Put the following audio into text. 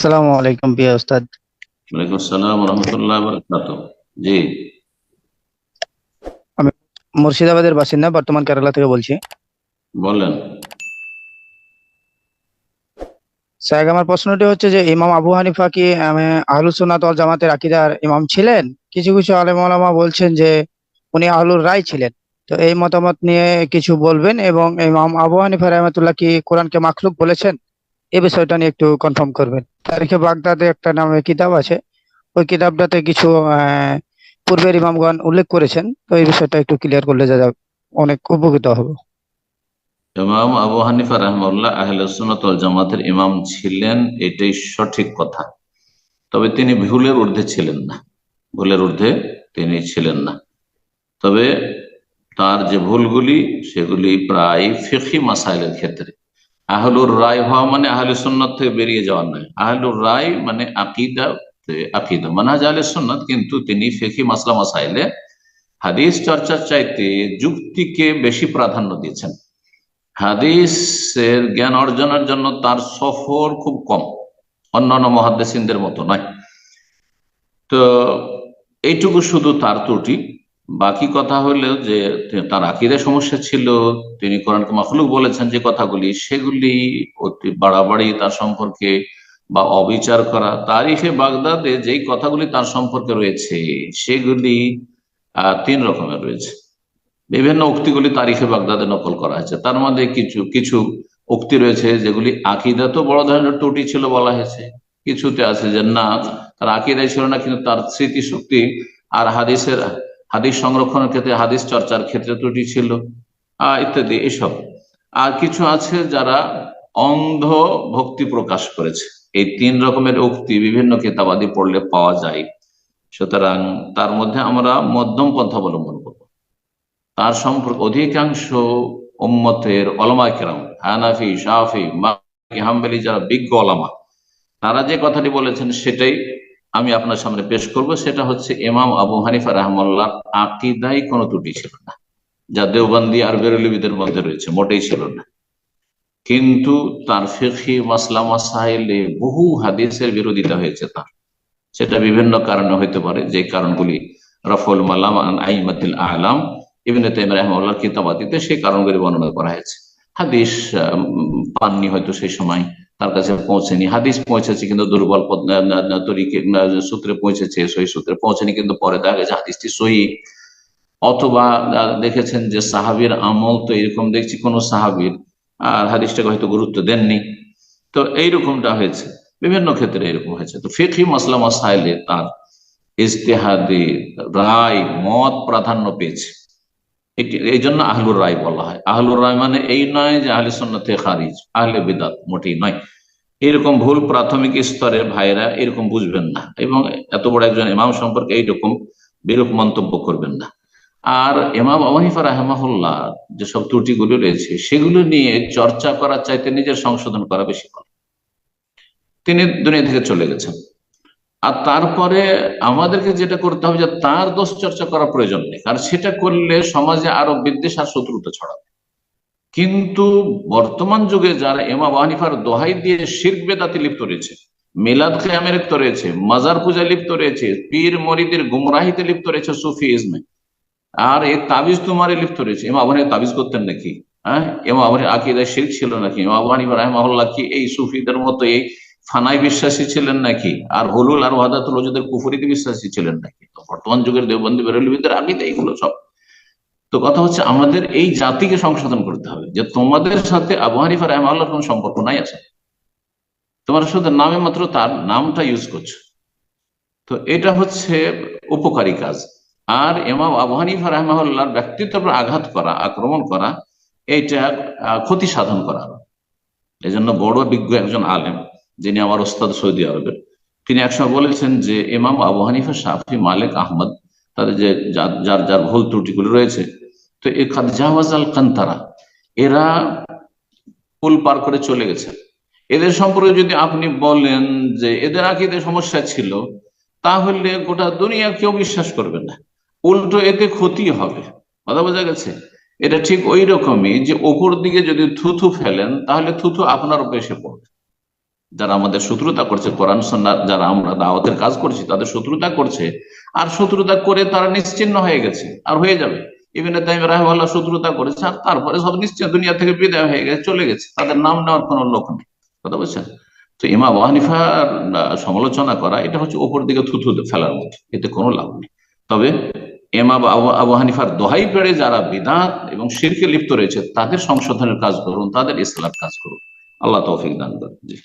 আসসালামু আলাইকুম প্রিয় ওস্তাদ। ওয়ালাইকুম আসসালাম রহমতুল্লাহ বারাকাতু। জি, আমি মুর্শিদাবাদের বাসিন্দা, বর্তমান কেরালা থেকে বলছি। বলেন। স্যার, আমার প্রশ্নটি হচ্ছে যে ইমাম আবু হানিফা কি আহলুস সুন্নাত ওয়াল জামাতের আকীদার ইমাম ছিলেন? কিছু কিছু আলেম ওলামা বলছেন যে উনি আহলুর রায় ছিলেন। তো এই মতামত নিয়ে কিছু বলবেন, এবং ইমাম আবু হানিফা রাহমাতুল্লাহ কি কোরআনকে মাখলুক বলেছেন? এই বিষয়টা নিয়ে একটু কনফার্ম করবেন। তারিখে বাগদাদে একটা নামে কিতাব আছে, ওই কিতাবটাতে কিছু পূর্বের ইমামগণ উল্লেখ করেছেন। তো এই বিষয়টা একটু ক্লিয়ার করলে যা যা অনেক উপকৃত হব। ইমাম আবু হানিফা রাহিমাহুল্লাহ আহলে সুন্নাত ওয়াল জামাতের ইমাম ছিলেন, এটাই সঠিক কথা। তবে তিনি ভুলের ঊর্ধ্বে ছিলেন না, ভুলের ঊর্ধ্বে তিনি ছিলেন না। তবে তার যে ভুলগুলি সেগুলি প্রায় ফিকহি মাসাইলের ক্ষেত্রে। আহলুর রায় হওয়া মানে আহলে সুন্নাত থেকে বেরিয়ে যাওয়া নয়। আহলুর রায় মানে আকিদা মানহাজ আহলে সুন্নাত, কিন্তু তিনি ফিকহি মাসলা মাসাইলে হাদিস চর্চার চাইতে যুক্তিকে বেশি প্রাধান্য দিয়েছেন। হাদিসের জ্ঞান অর্জনের জন্য তার সফর খুব কম, অন্যান্য মুহাদ্দিসিনদের মতো নয়। তো এইটুকু শুধু তার ত্রুটি। বাকি কথা হলো যে তার আকীদায় সমস্যা ছিল। তিনি কোরআনকে মাখলুক বলেছেন, যে কথাগুলি সেগুলি অতি বাড়াবাড়ি তার সম্পর্কে বা অবিচার করা। তারিখে বাগদাদে যেই কথাগুলি তার সম্পর্কে রয়েছে সেগুলি তিন রকমের রয়েছে। বিভিন্ন উক্তিগুলি তারিখে বাগদাদে নকল করা হয়েছে। তার মধ্যে কিছু কিছু উক্তি রয়েছে যেগুলি আকিদা তো বড় ধরনের ত্রুটি ছিল বলা হয়েছে। কিছুতে আছে যে না, তার আকিদাই ছিল না, কিন্তু তার স্মৃতিশক্তি আর হাদিস সংরক্ষণের ক্ষেত্রে, হাদিস চর্চার ক্ষেত্রে ত্রুটি ছিল, ইত্যাদি এসব। আর কিছু আছে যারা অন্ধ ভক্তি প্রকাশ করেছে। এই তিন রকমের উক্তি বিভিন্ন কিতাবাদি পড়লে পাওয়া যায়। সুতরাং তার মধ্যে আমরা মধ্যম পন্থা অবলম্বন করব। তার সম্পর্কে অধিকাংশ উম্মতের ওলামায়ে কেরাম, হানাফি, শাফি, মালিকি, হাম্বলি, যারা বিজ্ঞ ওলামা, তারা যে কথাটি বলেছেন সেটাই আমি আপনার সামনে পেশ করব। সেটা হচ্ছে ইমাম আবু হানিফা রাহমাতুল্লাহ আকীদায় কোনো ত্রুটি ছিল না, যা দেওবন্দি আর বেরেলভিদের মধ্যে রয়েছে, মোটেই ছিল না। কিন্তু তার ফিকহি মাসলা মাসাইলে বহু হাদিসের বিরোধিতা হয়েছে তার। সেটা বিভিন্ন কারণে হইতে পারে, যে কারণগুলি রফুল মালাম আন আইমাতিল আলাম ইবনে তাইমিয়া রাহিমাহুল্লাহর কিতাবাতিতে সেই কারণগুলি বর্ণনা করা হয়েছে। হাদিস পাননি, হয়তো সেই সময় তার কাছে পৌঁছেনি। হাদিস পৌঁছেছে কিন্তু দুর্বল তরিকে সূত্রে পৌঁছেছে, সহি সূত্রে পৌঁছেনি, কিন্তু পরে দেখা গেছে হাদিসটি সহি। অথবা দেখেছেন যে সাহাবীর আমল তো এরকম, দেখছি কোন সাহাবীর আর হাদিসটাকে হয়তো গুরুত্ব দেননি। তো এইরকমটা হয়েছে, বিভিন্ন ক্ষেত্রে এরকম হয়েছে। তো ফিকহি মাসলা মাসাইলে তার ইজতিহাদি রায় মত প্রাধান্য পেয়েছে। এই জন্য আহলুর রায় বলা হয়। আহলুর রায় মানে এই নয় যে আহলে সুন্নাত থেকে খারিজ, আহলে বিদআত, মোটেই নয়। এরকম ভুল প্রাথমিক স্তরের ভাইরা এরকম বুঝবেন না, এবং এত বড় একজন ইমাম সম্পর্কে এইরকম বিরূপ মন্তব্য করবেন না। আর ইমাম আবু হানিফা রাহিমাহুল্লাহ যেসব ত্রুটিগুলো রয়েছে সেগুলো নিয়ে চর্চা করার চাইতে নিজের সংশোধন করা বেশি ভালো। তিনি দুনিয়া থেকে চলে গেছেন, আর তারপরে আমাদেরকে যেটা করতে হবে যে তার দোষ চর্চা করার প্রয়োজন নেই, কারণ সেটা করলে সমাজে আরো বিদ্বেষ আর শত্রুতা ছড়াবে। কিন্তু বর্তমান যুগে যারা ইমাম আবু হানিফার দোহাই দিয়ে শিরক বেদাতে লিপ্ত রয়েছে, মিলাদ কিয়ামে লিপ্ত রয়েছে, মাজার পূজায় লিপ্ত রয়েছে, পীর মরিদের গুমরাহিতে লিপ্ত রয়েছে, সুফি ইজমে, আর এই তাবিজ তোমারে লিপ্ত রয়েছে। ইমাম আবু হানিফা তাবিজ করতেন নাকি? হ্যাঁ, ইমাম আবু হানিফার আকীদায় শিরক ছিল নাকি? ইমাম আবু হানিফা রাহিমাহুল্লাহ কি এই সুফিদের মতো এই ফানায় বিশ্বাসী ছিলেন নাকি? আর হুলুল আর ওয়াহদাতুল ওজুদের কুফরিতে বিশ্বাসী ছিলেন নাকি? তো বর্তমান যুগের দেওবন্দি বেরেলভিদের আকীদা এইগুলো সব। তো কথা হচ্ছে আমাদের এই জাতিকে সংশোধন করতে হবে, যে তোমাদের সাথে আবু হানিফা রাহিমাহুল্লাহর কোনো সম্পর্ক নাই আছে, তোমরা শুধু নামে মাত্র তার নামটা ইউজ করছো। তো এটা হচ্ছে উপকারী কাজ। আর ইমাম আবু হানিফা রাহিমাহুল্লাহর ব্যক্তিত্বের উপর আঘাত করা, আক্রমণ করা, এইটা ক্ষতি সাধন করা। এই জন্য বড় বিজ্ঞ একজন আলেম, যিনি আমার ওস্তাদ সৌদি আরবের, তিনি একসময় বলেছেন যে ইমাম আবু হানিফা, শাফি, মালিক, আহমদ, তাদের যে যার যার ভুল ত্রুটিগুলো রয়েছে, তো এ কাদ জাওয়াজাল কান্তারা, এরা পুল পার করে চলে গেছে। এদের সম্পর্কে যদি আপনি বলেন যে এদের আকীদায় সমস্যা ছিল, তাহলে গোটা দুনিয়া কেউ বিশ্বাস করবে না, উল্টো এতে ক্ষতি হবে। কথা বোঝা গেছে? এটা ঠিক ওই রকমই যে ওপর দিকে যদি থুথু ফেলেন, তাহলে থুথু আপনার উপর এসে পড়বে। যারা আমাদের শত্রুতা করছে, কোরআন সুন্নাহ যারা আমরা দাওয়াতের কাজ করছি তাদের শত্রুতা করছে, আর শত্রুতা করে তারা নিশ্চিহ্ন হয়ে গেছে আর হয়ে যাবে। ইবনে তাইমিয়া রাহিমাহুল্লাহ শত্রুতা করেছে আর তারপরে সব নিশ্চয় দুনিয়া থেকে বিদায় হয়ে গেছে, চলে গেছে, তাদের নাম নেওয়ার কোনো লোক নেই। কথা বলছেন? তো ইমাম আবু হানিফার সমালোচনা করা এটা হচ্ছে ওপর দিকে থুথু ফেলার মতো, এতে কোনো লাভ নেই। তবে ইমাম আবু হানিফার দোহাই পেড়ে যারা বিদআত এবং শিরকে লিপ্ত রয়েছে তাদের সংশোধনের কাজ করুন, তাদের ইসলাহের কাজ করুন। আল্লাহ তৌফিক দান করুন। জি।